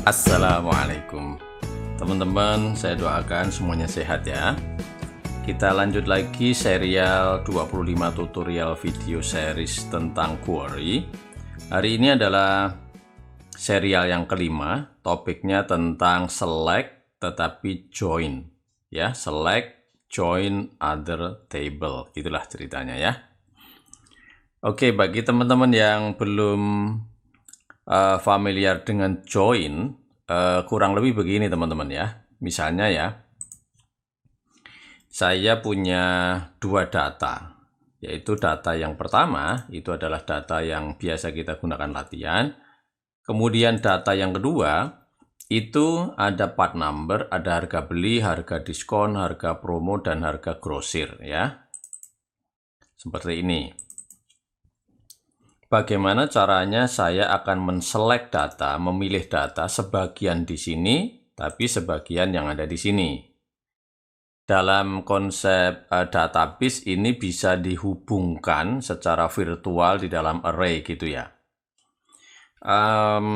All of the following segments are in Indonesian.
Assalamualaikum teman-teman, saya doakan semuanya sehat ya. Kita lanjut lagi serial 25 tutorial video series tentang query. Hari ini adalah serial yang kelima, topiknya tentang select tetapi join ya, select, join, other table, itulah ceritanya ya. Oke, bagi teman-teman yang belum familiar dengan join, kurang lebih begini teman-teman ya. Misalnya ya, saya punya dua data, yaitu data yang pertama itu adalah data yang biasa kita gunakan latihan. Kemudian data yang kedua itu ada part number, ada harga beli, harga diskon, harga promo, dan harga grosir ya. Seperti ini. Bagaimana caranya saya akan menselect data, memilih data sebagian di sini, tapi sebagian yang ada di sini. Dalam konsep database ini bisa dihubungkan secara virtual di dalam array gitu ya.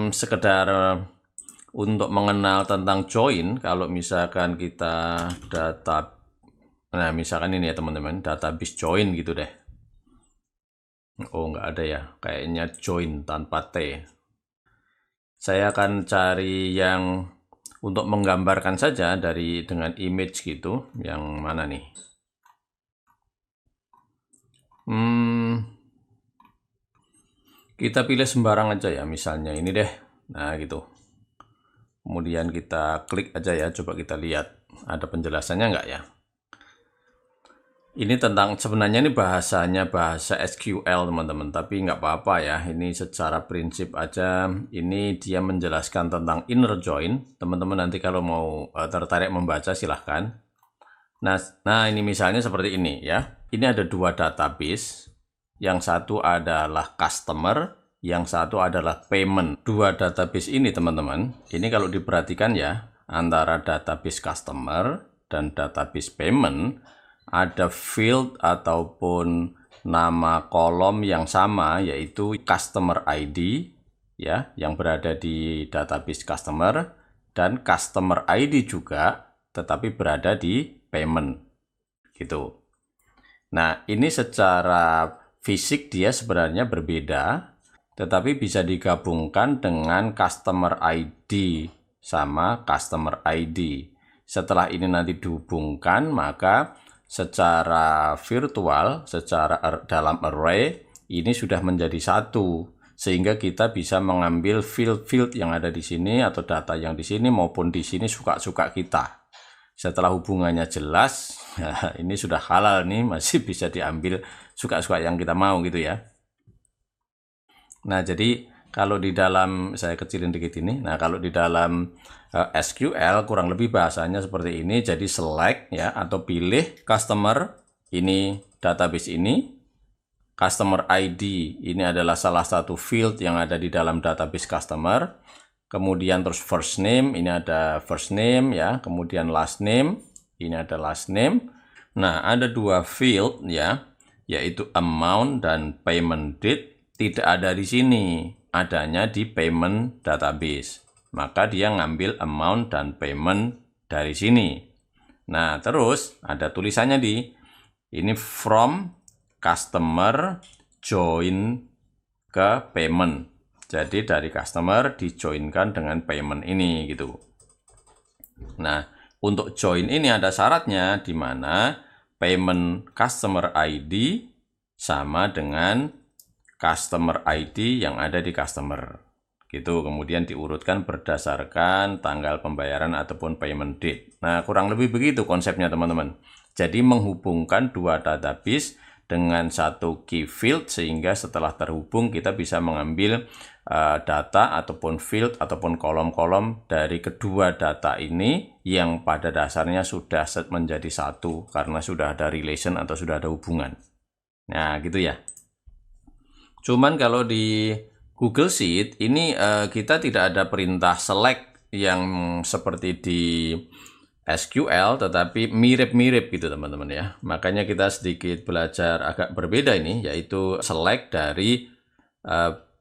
Sekedar untuk mengenal tentang join, kalau misalkan kita nah misalkan ini ya teman-teman, database join gitu deh. Oh, nggak ada ya, kayaknya join tanpa T. Saya akan cari yang untuk menggambarkan saja dengan image gitu. Yang mana nih? Kita pilih sembarang aja ya, misalnya ini deh. Nah gitu. Kemudian kita klik aja ya, coba kita lihat ada penjelasannya nggak ya. Ini tentang, sebenarnya ini bahasanya bahasa SQL teman-teman, tapi nggak apa-apa ya, ini secara prinsip aja. Ini dia menjelaskan tentang inner join. Teman-teman nanti kalau mau tertarik membaca silahkan. Nah ini misalnya seperti ini ya. Ini ada dua database. Yang satu adalah customer, yang satu adalah payment. Dua database ini teman-teman, ini kalau diperhatikan ya, antara database customer dan database payment, ada field ataupun nama kolom yang sama, yaitu customer ID ya, yang berada di database customer, dan customer ID juga tetapi berada di payment gitu. Nah, ini secara fisik dia sebenarnya berbeda, tetapi bisa digabungkan dengan customer ID sama customer ID. Setelah ini nanti dihubungkan, maka secara virtual, secara dalam array, ini sudah menjadi satu. Sehingga kita bisa mengambil field-field yang ada di sini atau data yang di sini maupun di sini suka-suka kita. Setelah hubungannya jelas, ini sudah halal nih, masih bisa diambil suka-suka yang kita mau gitu ya. Nah, jadi kalau di dalam, saya kecilin dikit ini, nah kalau di dalam SQL kurang lebih bahasanya seperti ini. Jadi select ya, atau pilih customer, ini database ini, customer ID ini adalah salah satu field yang ada di dalam database customer. Kemudian terus first name, ini ada first name ya, kemudian last name, ini ada last name. Nah, ada dua field ya, yaitu amount dan payment date, tidak ada di sini, adanya di payment database. Maka dia ngambil amount dan payment dari sini. Nah, terus ada tulisannya ini from customer join ke payment. Jadi dari customer dijoinkan dengan payment ini gitu. Nah, untuk join ini ada syaratnya, di mana payment customer ID sama dengan customer ID yang ada di customer. Gitu, kemudian diurutkan berdasarkan tanggal pembayaran ataupun payment date. Nah, kurang lebih begitu konsepnya teman-teman. Jadi menghubungkan dua database dengan satu key field, sehingga setelah terhubung kita bisa mengambil data ataupun field ataupun kolom-kolom dari kedua data ini yang pada dasarnya sudah menjadi satu karena sudah ada relation atau sudah ada hubungan. Nah, gitu ya. Cuman kalau di Google Sheet ini kita tidak ada perintah select yang seperti di SQL, tetapi mirip-mirip gitu teman-teman ya. Makanya kita sedikit belajar agak berbeda ini, yaitu select dari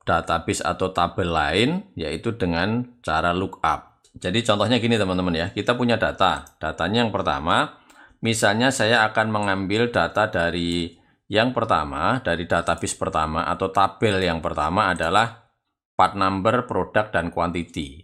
database atau tabel lain, yaitu dengan cara lookup. Jadi contohnya gini teman-teman ya, kita punya data. Datanya yang pertama, misalnya saya akan mengambil data dari yang pertama, dari database pertama atau tabel yang pertama adalah part number, produk, dan quantity.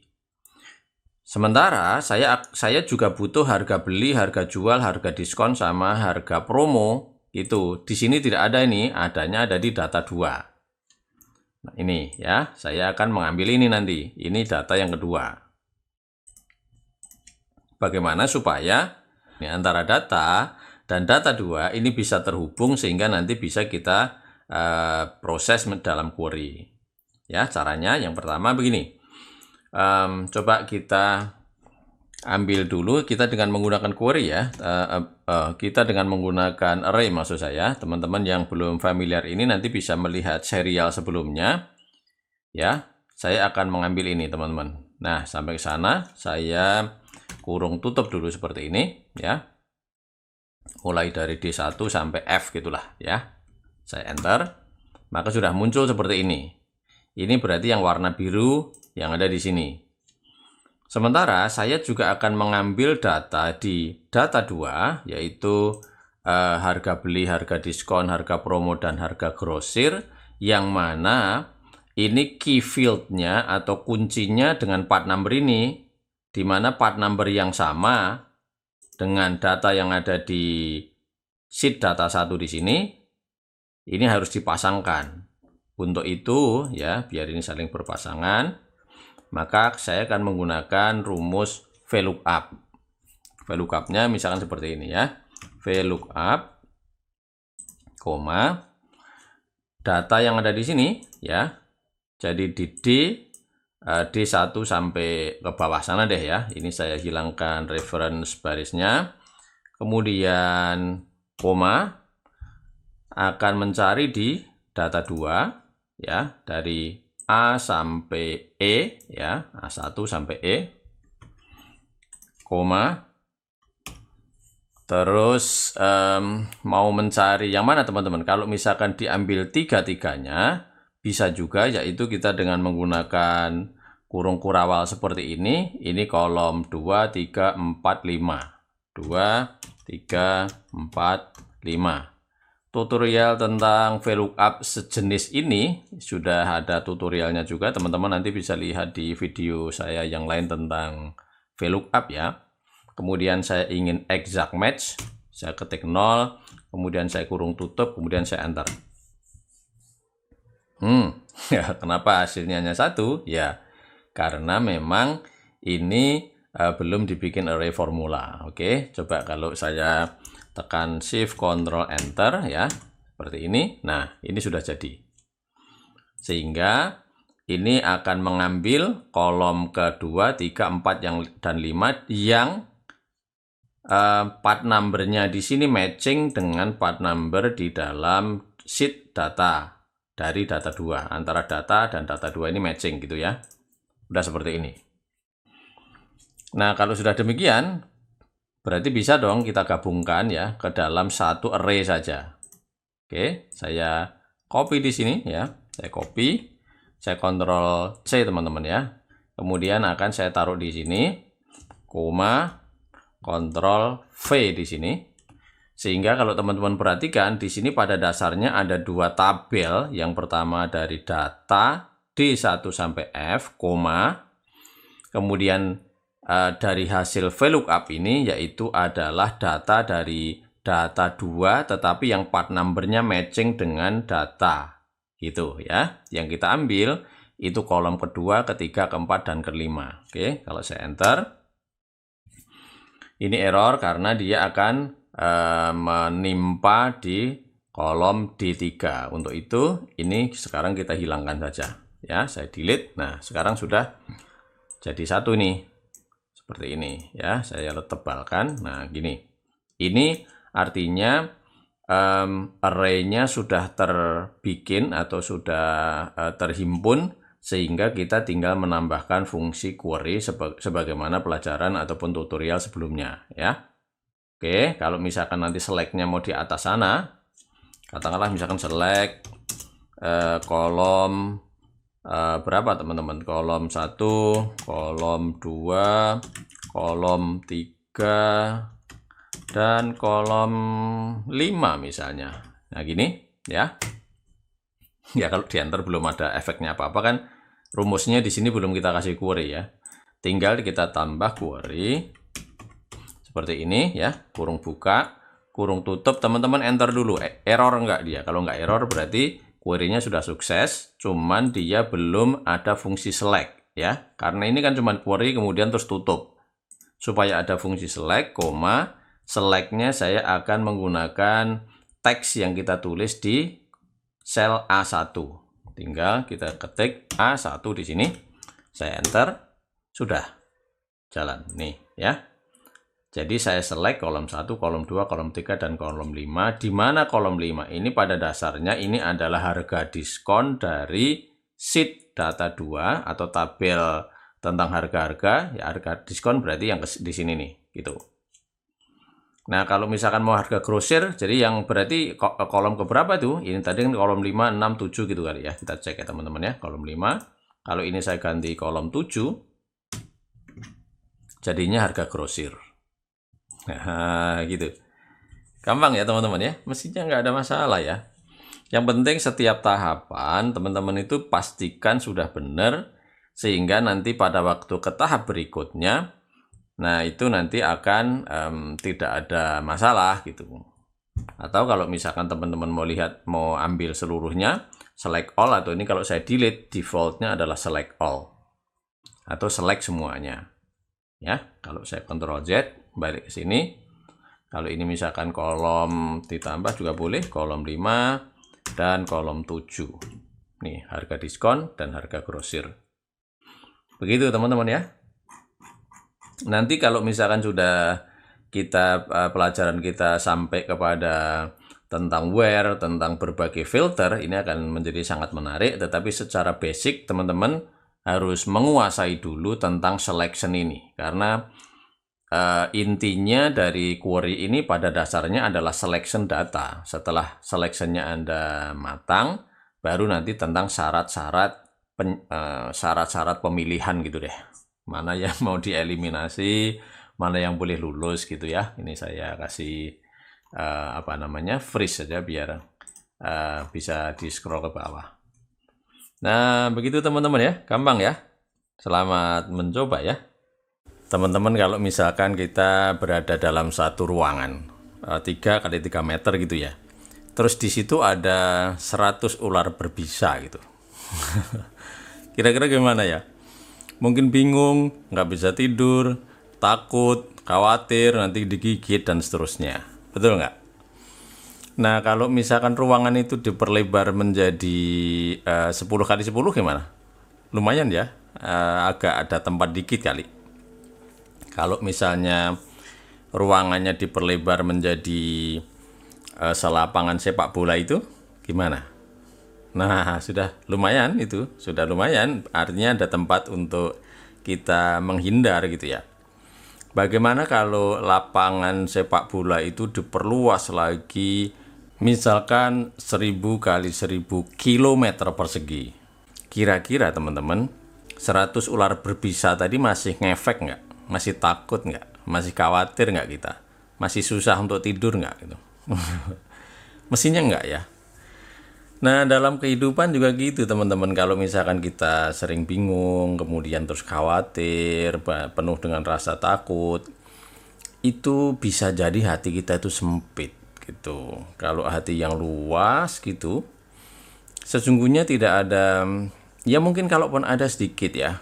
Sementara saya juga butuh harga beli, harga jual, harga diskon, sama harga promo. Itu di sini tidak ada, ini adanya ada di data 2. Nah, ini ya, saya akan mengambil ini nanti. Ini data yang kedua. Bagaimana supaya ini antara data dan data 2 ini bisa terhubung sehingga nanti bisa kita proses dalam query. Ya, caranya yang pertama begini. Coba kita ambil dulu, kita dengan menggunakan query ya, kita dengan menggunakan array maksud saya. Teman-teman yang belum familiar ini nanti bisa melihat serial sebelumnya ya. Saya akan mengambil ini teman-teman. Nah, sampai ke sana saya kurung tutup dulu seperti ini ya, mulai dari D1 sampai F gitulah ya. Saya enter, maka sudah muncul seperti ini. Ini berarti yang warna biru yang ada di sini. Sementara saya juga akan mengambil data di data 2, yaitu harga beli, harga diskon, harga promo, dan harga grosir, yang mana ini key field-nya atau kuncinya dengan part number ini, di mana part number yang sama dengan data yang ada di sheet data 1 di sini, ini harus dipasangkan. Untuk itu ya, biar ini saling berpasangan, maka saya akan menggunakan rumus VLOOKUP. VLOOKUP-nya misalkan seperti ini ya. VLOOKUP, data yang ada di sini ya. Jadi di D1 sampai ke bawah sana deh ya. Ini saya hilangkan reference barisnya. Kemudian koma akan mencari di data 2 ya, dari A sampai E ya, A1 sampai E, koma, terus mau mencari yang mana teman-teman? Kalau misalkan diambil tiga-tiganya, bisa juga, yaitu kita dengan menggunakan kurung kurawal seperti ini kolom 2, 3, 4, 5. 2, 3, 4, 5. Tutorial tentang VLOOKUP sejenis ini sudah ada tutorialnya juga, teman-teman nanti bisa lihat di video saya yang lain tentang VLOOKUP ya. Kemudian saya ingin exact match, saya ketik 0, kemudian saya kurung tutup, kemudian saya enter. Ya, kenapa hasilnya hanya 1? Ya, karena memang ini belum dibikin array formula. Oke, coba kalau saya tekan Shift Ctrl Enter ya, seperti ini. Nah, ini sudah jadi. Sehingga ini akan mengambil kolom kedua, 3, 4 dan 5 yang part number-nya di sini matching dengan part number di dalam sheet data dari data 2. Antara data dan data 2 ini matching gitu ya. Udah seperti ini. Nah, kalau sudah demikian, berarti bisa dong kita gabungkan ya ke dalam satu array saja. Oke, saya copy di sini ya. Saya copy, saya Ctrl C teman-teman ya. Kemudian akan saya taruh di sini, koma, Ctrl V di sini. Sehingga kalau teman-teman perhatikan di sini pada dasarnya ada dua tabel. Yang pertama dari data D1 sampai F, koma. Kemudian dari hasil VLOOKUP ini yaitu adalah data dari data 2 tetapi yang part number-nya matching dengan data gitu ya. Yang kita ambil itu kolom kedua, ketiga, keempat, dan kelima. Oke, kalau saya enter, ini error karena dia akan menimpa di kolom D3. Untuk itu ini sekarang kita hilangkan saja ya, saya delete. Nah, sekarang sudah jadi satu nih. Seperti ini ya, saya tebalkan. Nah, gini. Ini artinya array-nya sudah terbikin atau sudah terhimpun, sehingga kita tinggal menambahkan fungsi query sebagaimana pelajaran ataupun tutorial sebelumnya ya. Oke, kalau misalkan nanti select-nya mau di atas sana, katakanlah misalkan select kolom berapa teman-teman? Kolom 1, kolom 2, kolom 3, dan kolom 5 misalnya. Nah gini ya. Ya kalau di enter belum ada efeknya apa-apa kan, rumusnya di sini belum kita kasih query ya. Tinggal kita tambah query seperti ini ya, kurung buka, kurung tutup. Teman-teman enter dulu, error enggak dia. Kalau enggak error berarti query-nya sudah sukses, cuman dia belum ada fungsi select ya. Karena ini kan cuma query kemudian terus tutup. Supaya ada fungsi select, koma, select-nya saya akan menggunakan teks yang kita tulis di sel A1. Tinggal kita ketik A1 di sini. Saya enter, sudah jalan nih ya. Jadi saya select kolom 1, kolom 2, kolom 3, dan kolom 5. Di mana kolom 5 ini pada dasarnya ini adalah harga diskon dari sheet data 2 atau tabel tentang harga-harga. Ya, harga diskon berarti yang di sini nih, gitu. Nah, kalau misalkan mau harga grosir, jadi yang berarti kolom keberapa tuh? Ini tadi kan kolom 5, 6, 7 gitu kali ya. Kita cek ya teman-teman ya, kolom 5. Kalau ini saya ganti kolom 7, jadinya harga grosir. Nah, gitu. Gampang ya teman-teman ya, mestinya nggak ada masalah ya. Yang penting setiap tahapan teman-teman itu pastikan sudah benar, sehingga nanti pada waktu ke tahap berikutnya, nah itu nanti akan tidak ada masalah gitu. Atau kalau misalkan teman-teman mau lihat, mau ambil seluruhnya, select all, atau ini kalau saya delete, defaultnya adalah select all. Atau select semuanya. Ya, kalau saya Ctrl Z, balik ke sini. Kalau ini misalkan kolom ditambah juga boleh, kolom 5 dan kolom 7. Nih, harga diskon dan harga grosir. Begitu teman-teman ya. Nanti kalau misalkan sudah kita pelajaran kita sampai kepada tentang where, tentang berbagai filter, ini akan menjadi sangat menarik. Tetapi secara basic teman-teman harus menguasai dulu tentang selection ini, karena intinya dari query ini pada dasarnya adalah selection data. Setelah selectionnya Anda matang, baru nanti tentang syarat-syarat pemilihan gitu deh, mana yang mau dieliminasi, mana yang boleh lulus gitu ya. Ini saya kasih freeze saja biar bisa di scroll ke bawah. Nah, begitu teman-teman ya, gampang ya. Selamat mencoba ya. Teman-teman, kalau misalkan kita berada dalam satu ruangan 3 kali 3 meter gitu ya. Terus di situ ada 100 ular berbisa gitu. Kira-kira gimana ya? Mungkin bingung, nggak bisa tidur, takut, khawatir nanti digigit dan seterusnya. Betul nggak? Nah, kalau misalkan ruangan itu diperlebar menjadi 10 kali 10 gimana? Lumayan ya, agak ada tempat dikit kali. Kalau misalnya ruangannya diperlebar menjadi selapangan sepak bola itu gimana? Nah, sudah lumayan itu, sudah lumayan. Artinya ada tempat untuk kita menghindar gitu ya. Bagaimana kalau lapangan sepak bola itu diperluas lagi, misalkan 1000 kali 1000 kilometer persegi. Kira-kira teman-teman, 100 ular berbisa tadi masih ngefek nggak? Masih takut nggak? Masih khawatir nggak kita? Masih susah untuk tidur nggak gitu? Mestinya nggak ya. Nah, dalam kehidupan juga gitu teman-teman. Kalau misalkan kita sering bingung, kemudian terus khawatir, penuh dengan rasa takut, itu bisa jadi hati kita itu sempit gitu. Kalau hati yang luas gitu, sesungguhnya tidak ada, ya mungkin kalaupun ada sedikit ya,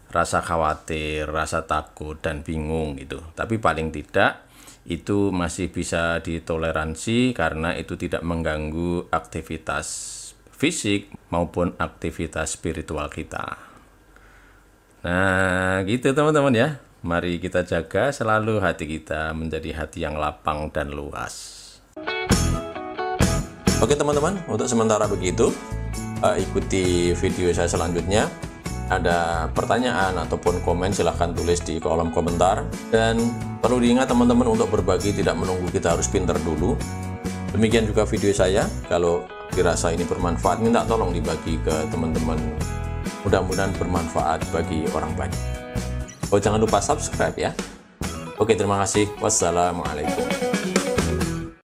rasa khawatir, rasa takut, dan bingung gitu. Tapi paling tidak itu masih bisa ditoleransi karena itu tidak mengganggu aktivitas fisik maupun aktivitas spiritual kita. Nah, gitu teman-teman ya. Mari kita jaga selalu hati kita menjadi hati yang lapang dan luas. Oke teman-teman, untuk sementara begitu. Ikuti video saya selanjutnya. Ada pertanyaan ataupun komen silahkan tulis di kolom komentar. Dan perlu diingat teman-teman, untuk berbagi tidak menunggu kita harus pinter dulu. Demikian juga video saya, kalau dirasa ini bermanfaat minta tolong dibagi ke teman-teman Mudah-mudahan bermanfaat bagi orang banyak. Oh, jangan lupa subscribe ya. Oke, terima kasih. Wassalamualaikum.